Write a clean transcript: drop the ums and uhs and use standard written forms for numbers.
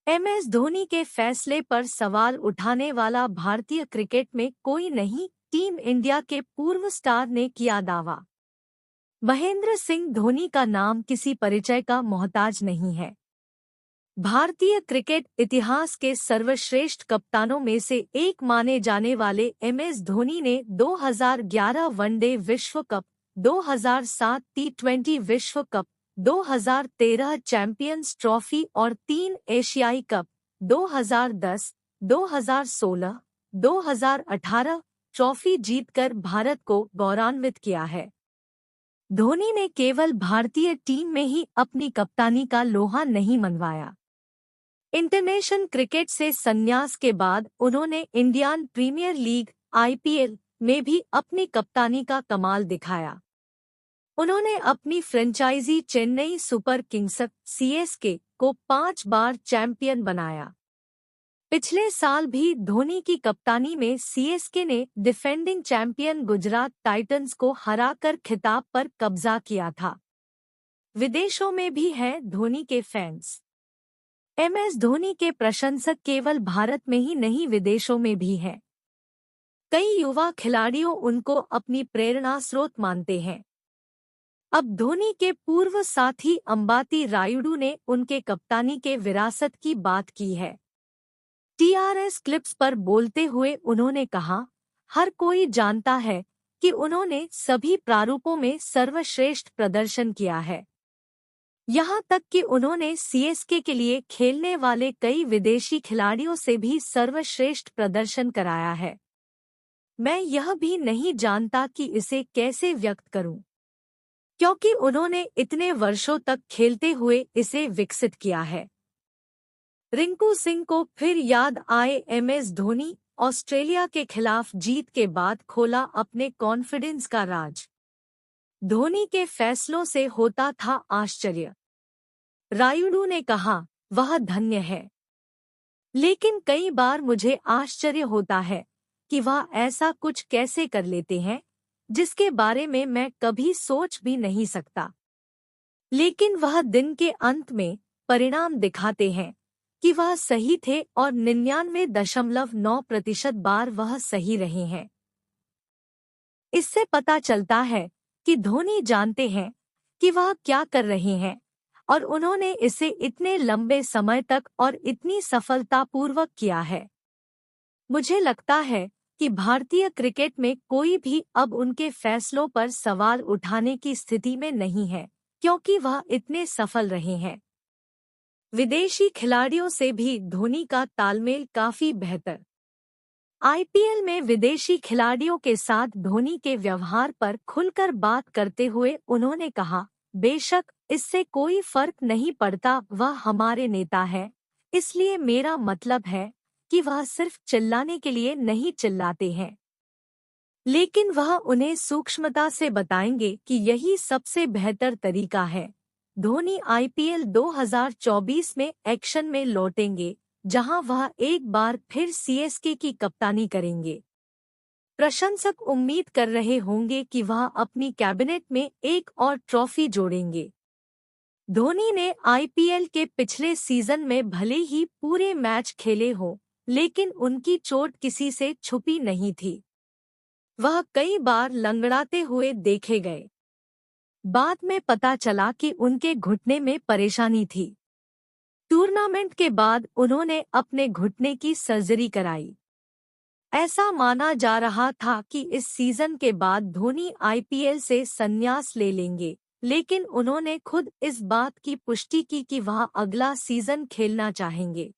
MS Dhoni के फैसले पर सवाल उठाने वाला भारतीय क्रिकेट में कोई नहीं, टीम इंडिया के पूर्व स्टार ने किया दावा। महेंद्र सिंह धोनी का नाम किसी परिचय का मोहताज नहीं है। भारतीय क्रिकेट इतिहास के सर्वश्रेष्ठ कप्तानों में से एक माने जाने वाले MS धोनी ने 2011 वनडे विश्व कप, 2007 T20 विश्व कप, 2013 चैंपियंस ट्रॉफी और 3 एशियाई कप, 2010, 2016, 2018 ट्रॉफी जीतकर भारत को गौरवान्वित किया है। धोनी ने केवल भारतीय टीम में ही अपनी कप्तानी का लोहा नहीं मनवाया। इंटरनेशनल क्रिकेट से संन्यास के बाद उन्होंने इंडियन प्रीमियर लीग IPL में भी अपनी कप्तानी का कमाल दिखाया। उन्होंने अपनी franchise Chennai Super Kings CSK को 5 बार चैंपियन बनाया। पिछले साल भी धोनी की कप्तानी में CSK ने डिफेंडिंग चैंपियन गुजरात टाइटंस को हराकर खिताब पर कब्जा किया था। विदेशों में भी हैं धोनी के फैंस। MS धोनी के प्रशंसक केवल भारत में ही नहीं विदेशों में भी हैं। कई युवा खिलाड़ियों उनको अपनी प्रेरणा स्रोत मानते हैं। अब धोनी के पूर्व साथी अंबाती रायुडू ने उनके कप्तानी के विरासत की बात की है। TRS क्लिप्स पर बोलते हुए उन्होंने कहा, हर कोई जानता है कि उन्होंने सभी प्रारूपों में सर्वश्रेष्ठ प्रदर्शन किया है। यहाँ तक कि उन्होंने CSK के लिए खेलने वाले कई विदेशी खिलाड़ियों से भी सर्वश्रेष्ठ प्रदर्शन कराया है। मैं यह भी नहीं जानता कि इसे कैसे व्यक्त करूं, क्योंकि उन्होंने इतने वर्षों तक खेलते हुए इसे विकसित किया है। रिंकू सिंह को फिर याद आए MS धोनी ऑस्ट्रेलिया के खिलाफ जीत के बाद खोला अपने कॉन्फिडेंस का राज। धोनी के फैसलों से होता था आश्चर्य। रायुडू ने कहा, वह धन्य है। लेकिन कई बार मुझे आश्चर्य होता है कि वह ऐसा कुछ कैसे कर लेते हैं जिसके बारे में मैं कभी सोच भी नहीं सकता। लेकिन वह दिन के अंत में परिणाम दिखाते हैं कि वह सही थे और 99.9% बार वह सही रहे हैं। इससे पता चलता है कि धोनी जानते हैं कि वह क्या कर रहे हैं और उन्होंने इसे इतने लंबे समय तक और इतनी सफलतापूर्वक किया है। मुझे लगता है कि भारतीय क्रिकेट में कोई भी अब उनके फैसलों पर सवाल उठाने की स्थिति में नहीं है, क्योंकि वह इतने सफल रहे हैं। विदेशी खिलाड़ियों से भी धोनी का तालमेल काफी बेहतर। IPL में विदेशी खिलाड़ियों के साथ धोनी के व्यवहार पर खुलकर बात करते हुए उन्होंने कहा, बेशक इससे कोई फर्क नहीं पड़ता, वह हमारे नेता है, इसलिए मेरा मतलब है कि वह सिर्फ चिल्लाने के लिए नहीं चिल्लाते हैं, लेकिन वह उन्हें सूक्ष्मता से बताएंगे कि यही सबसे बेहतर तरीका है। धोनी IPL 2024 में एक्शन में लौटेंगे, जहां वह एक बार फिर CSK की कप्तानी करेंगे। प्रशंसक उम्मीद कर रहे होंगे कि वह अपनी कैबिनेट में एक और ट्रॉफी जोड़ेंगे। धोनी ने IPL के पिछले सीजन में भले ही पूरे मैच खेले हों, लेकिन उनकी चोट किसी से छुपी नहीं थी। वह कई बार लंगड़ाते हुए देखे गए। बाद में पता चला कि उनके घुटने में परेशानी थी। टूर्नामेंट के बाद उन्होंने अपने घुटने की सर्जरी कराई। ऐसा माना जा रहा था कि इस सीजन के बाद धोनी IPL से संन्यास ले लेंगे, लेकिन उन्होंने खुद इस बात की पुष्टि की कि वह अगला सीजन खेलना चाहेंगे।